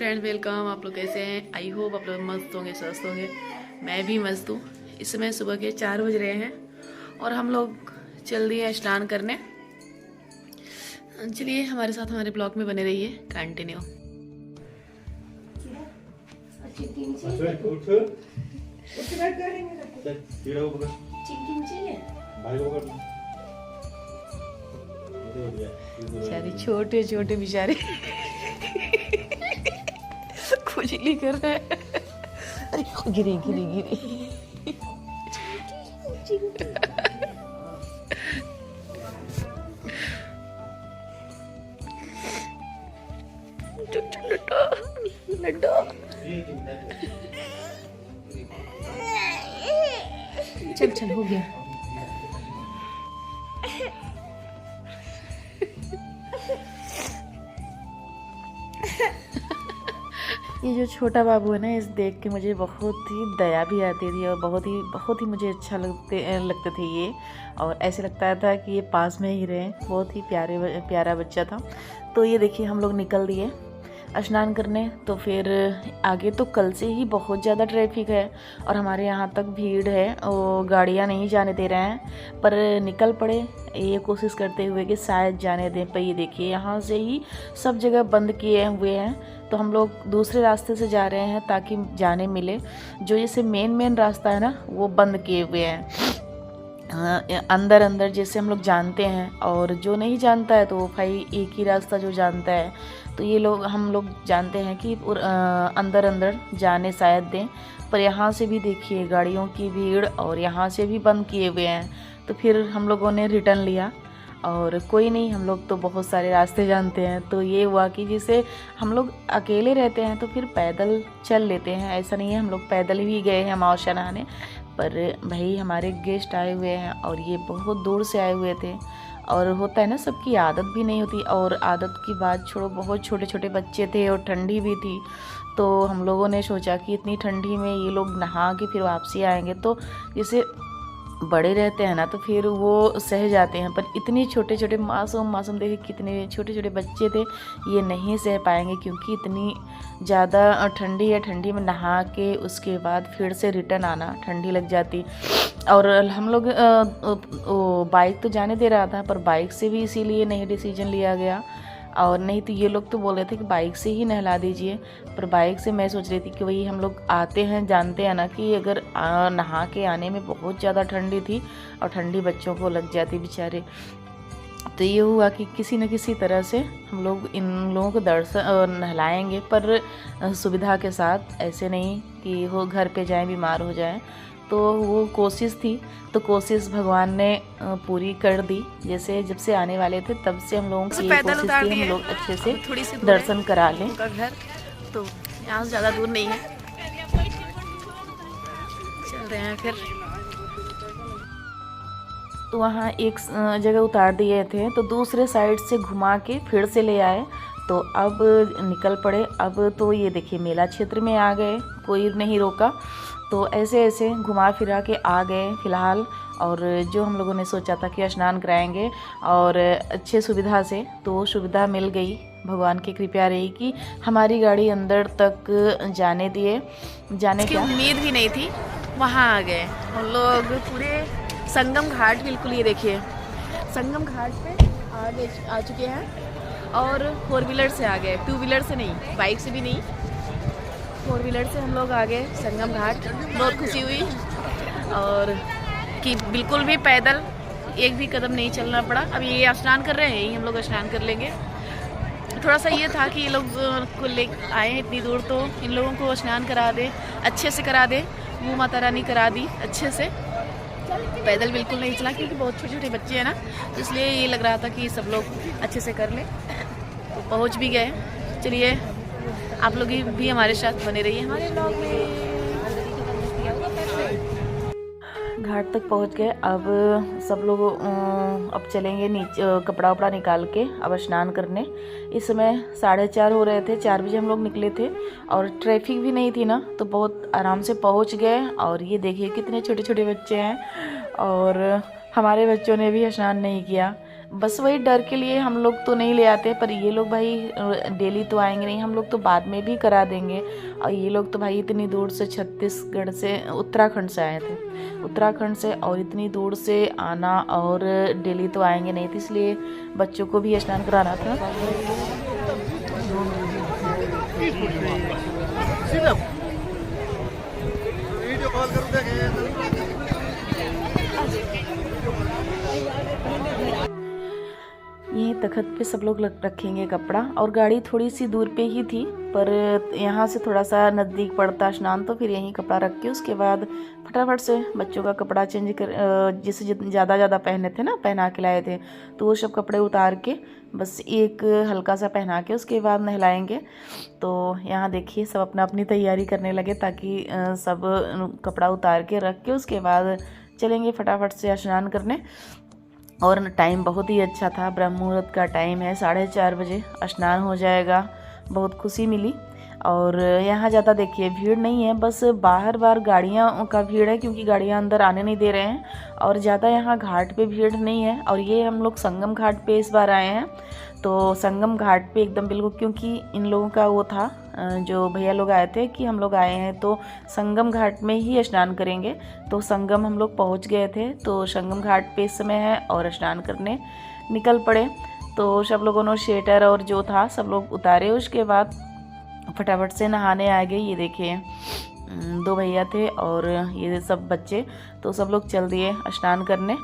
Friends, welcome. आप लोग कैसे हैं? आई होप आप लोग मस्त होंगे, स्वस्थ होंगे। मैं भी मस्त हूँ। इस समय सुबह के 4 बज रहे हैं और हम लोग चल दिए स्नान करने। चलिए हमारे साथ हमारे ब्लॉग में बने रहिए, कंटिन्यू। बेचारे छोटे छोटे बेचारे खुजली कर रहे हैं। अरे गिरी गिरी गिरी। लड्डू चल चल हो गया। ये जो छोटा बाबू है ना, इस देख के मुझे बहुत ही दया भी आती थी और बहुत ही मुझे अच्छा लगते थे ये। और ऐसे लगता था कि ये पास में ही रहे। बहुत ही प्यारा बच्चा था। तो ये देखिए हम लोग निकल दिए स्नान करने। तो फिर आगे तो कल से ही बहुत ज़्यादा ट्रैफिक है और हमारे यहाँ तक भीड़ है और गाड़ियाँ नहीं जाने दे रहे हैं, पर निकल पड़े ये कोशिश करते हुए कि शायद जाने दें। पर ये देखिए यहाँ से ही सब जगह बंद किए हुए हैं। तो हम लोग दूसरे रास्ते से जा रहे हैं ताकि जाने मिले। जो जैसे मेन रास्ता है ना, वो बंद किए हुए हैं। अंदर जैसे हम लोग जानते हैं, और जो नहीं जानता है तो भाई एक ही रास्ता जो जानता है। तो ये हम लोग जानते हैं कि अंदर जाने शायद दें, पर यहाँ से भी देखिए गाड़ियों की भीड़ और यहाँ से भी बंद किए हुए हैं। तो फिर हम लोगों ने रिटर्न लिया और कोई नहीं, हम लोग तो बहुत सारे रास्ते जानते हैं। तो ये हुआ कि जैसे हम लोग अकेले रहते हैं तो फिर पैदल चल लेते हैं। ऐसा नहीं है हम लोग पैदल ही गए हैं मावशा नहाने, पर भाई हमारे गेस्ट आए हुए हैं और ये बहुत दूर से आए हुए थे। और होता है ना, सबकी आदत भी नहीं होती। और आदत की बात छोड़ो, बहुत छोटे छोटे बच्चे थे और ठंडी भी थी। तो हम लोगों ने सोचा कि इतनी ठंडी में ये लोग नहा के फिर वापसी आएंगे, तो जैसे बड़े रहते हैं ना तो फिर वो सह जाते हैं। पर इतने छोटे छोटे मासूम देखिए कितने छोटे छोटे बच्चे थे, ये नहीं सह पाएंगे क्योंकि इतनी ज़्यादा ठंडी है। ठंडी में नहा के उसके बाद फिर से रिटर्न आना, ठंडी लग जाती। और हम लोग बाइक तो जाने दे रहा था, पर बाइक से भी इसीलिए नहीं डिसीजन लिया गया। और नहीं तो ये लोग तो बोल रहे थे कि बाइक से ही नहला दीजिए, पर बाइक से मैं सोच रही थी कि वही हम लोग आते हैं जानते हैं ना कि अगर नहा के आने में बहुत ज़्यादा ठंडी थी और ठंडी बच्चों को लग जाती बेचारे। तो ये हुआ कि किसी न किसी तरह से हम लोग इन लोगों को नहलाएंगे, पर सुविधा के साथ। ऐसे नहीं कि वो घर पे जाएं बीमार हो जाएं। तो वो कोशिश थी, तो कोशिश भगवान ने पूरी कर दी। जैसे जब से आने वाले थे तब से हम लोगों की कोशिश थी हम लोग अच्छे से दर्शन करा लें। घर तो यहाँ से ज़्यादा दूर नहीं है, चल रहे हैं फिर। तो वहाँ एक जगह उतार दिए थे, तो दूसरे साइड से घुमा के फिर से ले आए। तो अब निकल पड़े। अब तो ये देखिए मेला क्षेत्र में आ गए, कोई नहीं रोका। तो ऐसे घुमा फिरा के आ गए फ़िलहाल। और जो हम लोगों ने सोचा था कि स्नान कराएंगे और अच्छे सुविधा से, तो सुविधा मिल गई। भगवान की कृपा रही कि हमारी गाड़ी अंदर तक जाने की उम्मीद भी नहीं थी। वहाँ आ गए हम लोग पूरे संगम घाट। बिल्कुल ये देखिए संगम घाट पे आ चुके हैं। और 4 व्हीलर से आ गए, 2 व्हीलर से नहीं, बाइक से भी नहीं, 4 व्हीलर से हम लोग आ गए संगम घाट। बहुत खुशी हुई और कि बिल्कुल भी पैदल एक भी कदम नहीं चलना पड़ा। अब ये स्नान कर रहे हैं, यही हम लोग स्नान कर लेंगे। थोड़ा सा ये था कि ये लोग को ले आए हैं इतनी दूर, तो इन लोगों को स्नान करा दे, अच्छे से करा दे। वो माता रानी करा दी अच्छे से। पैदल बिल्कुल नहीं चला क्योंकि बहुत छोटे छोटे बच्चे हैं ना, तो इसलिए ये लग रहा था कि सब लोग अच्छे से कर ले। तो पहुंच भी गए। चलिए आप लोग भी हमारे साथ बने रहिए हमारे ब्लॉग में। घाट तक पहुंच गए। अब सब लोग अब चलेंगे नीचे, कपड़ा वपड़ा निकाल के अब स्नान करने। इस समय 4:30 हो रहे थे, 4 बजे हम लोग निकले थे और ट्रैफिक भी नहीं थी ना, तो बहुत आराम से पहुंच गए। और ये देखिए कितने छोटे छोटे बच्चे हैं और हमारे बच्चों ने भी स्नान नहीं किया। बस वही डर के लिए हम लोग तो नहीं ले आते, पर ये लोग भाई डेली तो आएंगे नहीं, हम लोग तो बाद में भी करा देंगे। और ये लोग तो भाई इतनी दूर से छत्तीसगढ़ से उत्तराखंड से आए थे, उत्तराखंड से, और इतनी दूर से आना और डेली तो आएंगे नहीं, तो इसलिए बच्चों को भी स्नान कराना था। यहीं तखत पे सब लोग रखेंगे कपड़ा, और गाड़ी थोड़ी सी दूर पे ही थी, पर यहाँ से थोड़ा सा नज़दीक पड़ता स्नान, तो फिर यहीं कपड़ा रख के उसके बाद फटाफट से बच्चों का कपड़ा चेंज कर, जिसे ज़्यादा पहने थे ना, पहना के लाए थे, तो वो सब कपड़े उतार के बस एक हल्का सा पहना के उसके बाद नहलाएंगे। तो यहाँ देखिए सब अपना अपनी तैयारी करने लगे, ताकि सब कपड़ा उतार के रख के उसके बाद चलेंगे फटाफट से स्नान करने। और टाइम बहुत ही अच्छा था, ब्रह्म मुहूर्त का टाइम है, 4:30 बजे स्नान हो जाएगा। बहुत खुशी मिली। और यहाँ ज़्यादा देखिए भीड़ नहीं है, बस बाहर गाड़ियाँ का भीड़ है, क्योंकि गाड़ियाँ अंदर आने नहीं दे रहे हैं, और ज़्यादा यहाँ घाट पे भीड़ नहीं है। और ये हम लोग संगम घाट पे इस बार आए हैं, तो संगम घाट पे एकदम बिल्कुल, क्योंकि इन लोगों का वो था, जो भैया लोग आए थे कि हम लोग आए हैं तो संगम घाट में ही स्नान करेंगे, तो संगम हम लोग पहुंच गए थे, तो संगम घाट पे इस समय है और स्नान करने निकल पड़े। तो सब लोगों ने स्वेटर और जो था सब लोग उतारे, उसके बाद फटाफट से नहाने आ गए। ये देखिए 2 भैया थे और ये सब बच्चे, तो सब लोग चल दिए स्नान करने।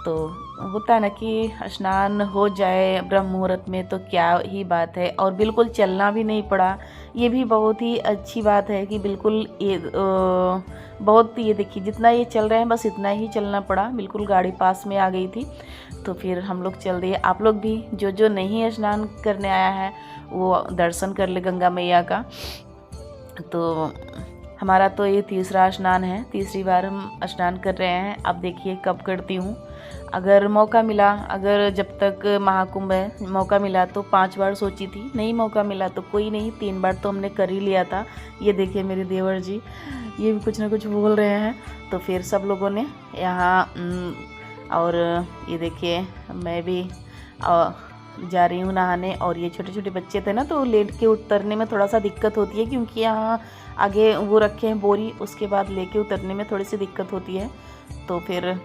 तो होता है ना कि स्नान हो जाए ब्रह्म मुहूर्त में तो क्या ही बात है, और बिल्कुल चलना भी नहीं पड़ा, ये भी बहुत ही अच्छी बात है कि बिल्कुल ये बहुत, ये देखिए जितना ये चल रहे हैं बस इतना ही चलना पड़ा, बिल्कुल गाड़ी पास में आ गई थी, तो फिर हम लोग चल दिए। आप लोग भी जो नहीं स्नान करने आया है वो दर्शन कर ले गंगा मैया का। तो हमारा तो ये तीसरा स्नान है, तीसरी बार हम स्नान कर रहे हैं। अब देखिए कब करती हूँ, अगर मौका मिला, अगर जब तक महाकुंभ है मौका मिला तो 5 बार सोची थी, नहीं मौका मिला तो कोई नहीं, 3 बार तो हमने कर ही लिया था। ये देखिए मेरे देवर जी ये भी कुछ ना कुछ बोल रहे हैं, तो फिर सब लोगों ने यहाँ और ये देखिए मैं भी जा रही हूँ नहाने। और ये छोटे छोटे बच्चे थे ना, तो लेट के उतरने में थोड़ा सा दिक्कत होती है, क्योंकि यहाँ आगे वो रखे हैं बोरी, उसके बाद लेके उतरने में थोड़ी सी दिक्कत होती है। तो फिर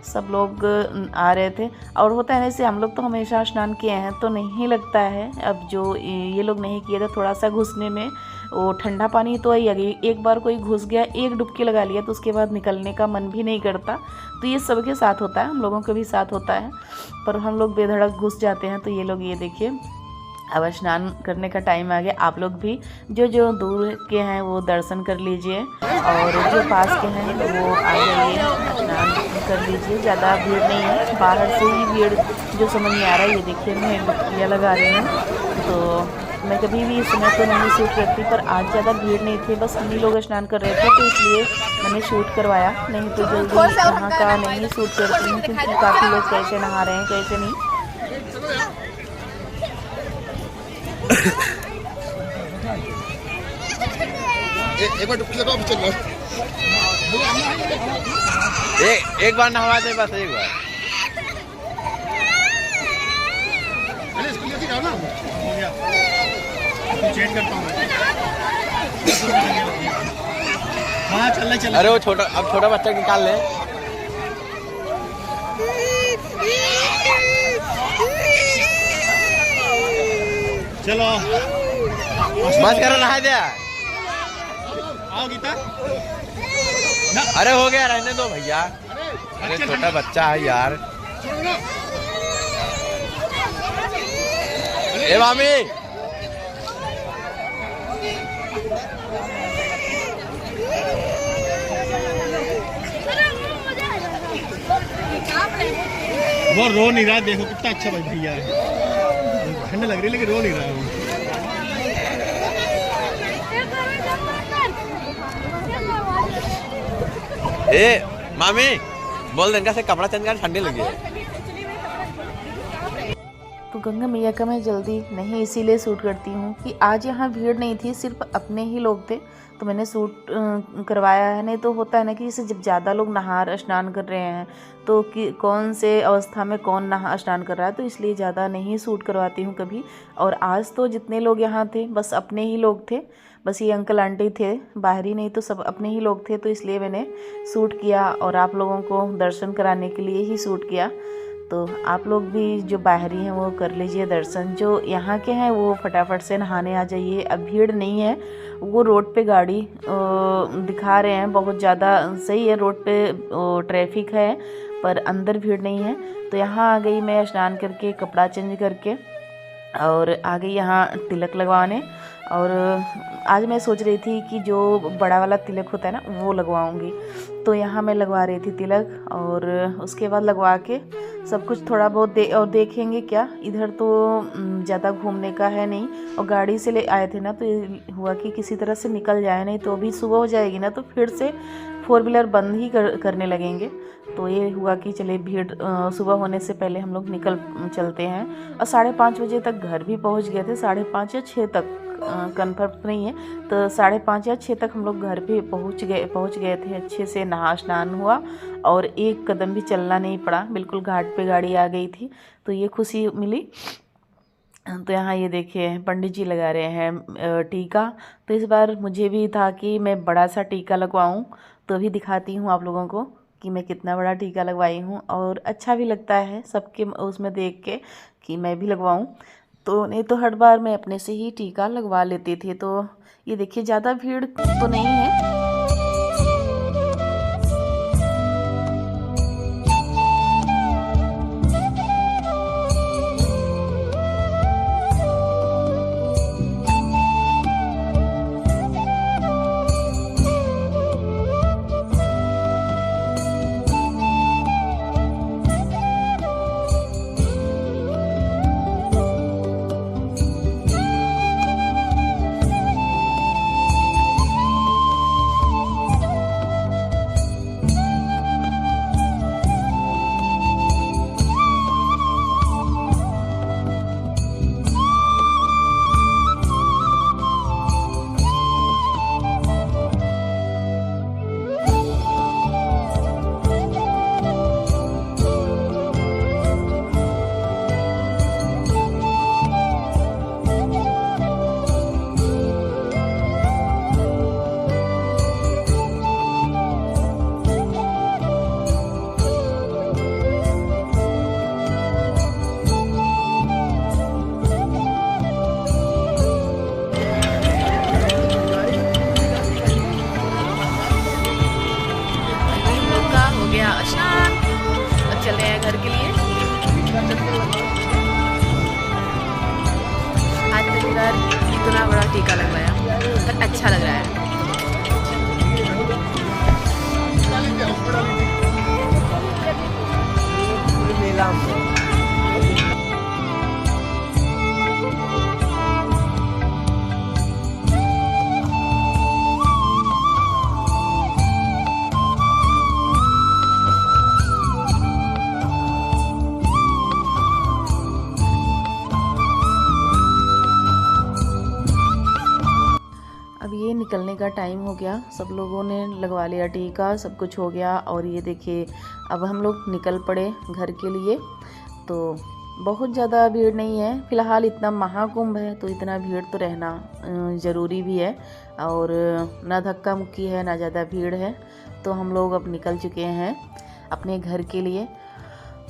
सब लोग आ रहे थे, और होता है ना जैसे हम लोग तो हमेशा स्नान किए हैं तो नहीं लगता है, अब जो ये लोग नहीं किए थे थोड़ा सा घुसने में, वो ठंडा पानी तो आई गई, एक बार कोई घुस गया, एक डुबकी लगा लिया तो उसके बाद निकलने का मन भी नहीं करता। तो ये सबके साथ होता है, हम लोगों के भी साथ होता है, पर हम लोग बेधड़क घुस जाते हैं। तो ये लोग ये देखिए अब स्नान करने का टाइम आ गया। आप लोग भी जो दूर के हैं वो दर्शन कर लीजिए, और जो पास के हैं वो आ जाइए स्नान कर लीजिए। ज़्यादा भीड़ नहीं है, बाहर से ही भीड़ जो समझ में आ रहा है। ये देखिए मैं डुबकियाँ लगा रही हूँ, तो मैं कभी भी इस समय तो नहीं शूट करती, पर आज ज़्यादा भीड़ नहीं थी, बस हम ही लोग स्नान कर रहे थे, तो इसलिए मैंने शूट करवाया, नहीं तो जल्दी यहाँ का नहीं शूट करती हूँ, क्योंकि काफ़ी लोग कैसे नहा रहे हैं कैसे नहीं। एक बार डुबकी लगाओ, चल लो। एक बार नहवा दे, बस एक बार। अरे इसको लेके जाओ ना, चेक करता हूँ। हाँ चल। अरे वो छोटा, अब छोटा बच्चा निकाल ले। चलो बस करो, नहा दे। आओ गीता। अरे हो गया, रहने दो भैया, अरे छोटा बच्चा है यार। ए मामी, वो रो नहीं रहा, देखो कितना अच्छा भाई भैया है, ठंड लग रही है लेकिन रो नहीं रहा है वो। ए मामी बोल देंगे से कपड़ा चेंज कर, ठंडी लगी है। तो गंगा मैया का मैं जल्दी नहीं इसीलिए शूट करती हूँ कि आज यहाँ भीड़ नहीं थी, सिर्फ अपने ही लोग थे तो मैंने शूट करवाया है। नहीं तो होता है ना कि जैसे जब ज़्यादा लोग नहा स्नान कर रहे हैं तो कि कौन से अवस्था में कौन नहा स्नान कर रहा है, तो इसलिए ज़्यादा नहीं शूट करवाती हूँ कभी। और आज तो जितने लोग यहाँ थे बस अपने ही लोग थे, बस ये अंकल आंटी थे, बाहरी नहीं तो सब अपने ही लोग थे, तो इसलिए मैंने शूट किया और आप लोगों को दर्शन कराने के लिए ही शूट किया। तो आप लोग भी जो बाहरी हैं वो कर लीजिए दर्शन, जो यहाँ के हैं वो फटाफट से नहाने आ जाइए। अब भीड़ नहीं है, वो रोड पे गाड़ी दिखा रहे हैं बहुत ज़्यादा, सही है रोड पे ट्रैफिक है पर अंदर भीड़ नहीं है। तो यहाँ आ गई मैं स्नान करके कपड़ा चेंज करके और आ गई यहाँ तिलक लगवाने। और आज मैं सोच रही थी कि जो बड़ा वाला तिलक होता है ना वो लगवाऊंगी, तो यहाँ मैं लगवा रही थी तिलक। और उसके बाद लगवा के सब कुछ थोड़ा बहुत और देखेंगे क्या, इधर तो ज़्यादा घूमने का है नहीं, और गाड़ी से ले आए थे ना तो ये हुआ कि किसी तरह से निकल जाए, नहीं तो अभी सुबह हो जाएगी ना तो फिर से 4 व्हीलर बंद ही करने लगेंगे। तो ये हुआ कि चले भीड़ सुबह होने से पहले हम लोग निकल चलते हैं। और 5:30 बजे तक घर भी पहुंच गए थे, 5:30 या 6 तक कन्फर्म नहीं है, तो 5:30 या 6 तक हम लोग घर पे पहुंच गए थे। अच्छे से नहा स्नान हुआ और एक कदम भी चलना नहीं पड़ा, बिल्कुल घाट पे गाड़ी आ गई थी, तो ये खुशी मिली। तो यहाँ ये देखिए पंडित जी लगा रहे हैं टीका। तो इस बार मुझे भी था कि मैं बड़ा सा टीका लगवाऊँ, तो भी दिखाती हूँ आप लोगों को कि मैं कितना बड़ा टीका लगवाई हूँ। और अच्छा भी लगता है सबके उसमें देख के कि मैं भी लगवाऊँ, तो नहीं तो हर बार मैं अपने से ही टीका लगवा लेती थी। तो ये देखिए ज़्यादा भीड़ तो नहीं है। घर के लिए आज पहली बार इतना बड़ा टीका लगवाया, पर अच्छा लग रहा है। अब ये निकलने का टाइम हो गया, सब लोगों ने लगवा लिया टीका, सब कुछ हो गया। और ये देखिए अब हम लोग निकल पड़े घर के लिए। तो बहुत ज़्यादा भीड़ नहीं है फ़िलहाल, इतना महाकुंभ है तो इतना भीड़ तो रहना ज़रूरी भी है, और ना धक्का मुक्की है ना ज़्यादा भीड़ है। तो हम लोग अब निकल चुके हैं अपने घर के लिए।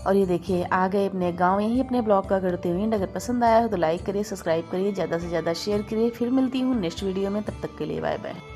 और ये देखिए आ गए अपने गांव, यहीं अपने ब्लॉग का करते हुए। अगर पसंद आया हो तो लाइक करिए, सब्सक्राइब करिए, ज़्यादा से ज़्यादा शेयर करिए। फिर मिलती हूँ नेक्स्ट वीडियो में, तब तक के लिए बाय बाय।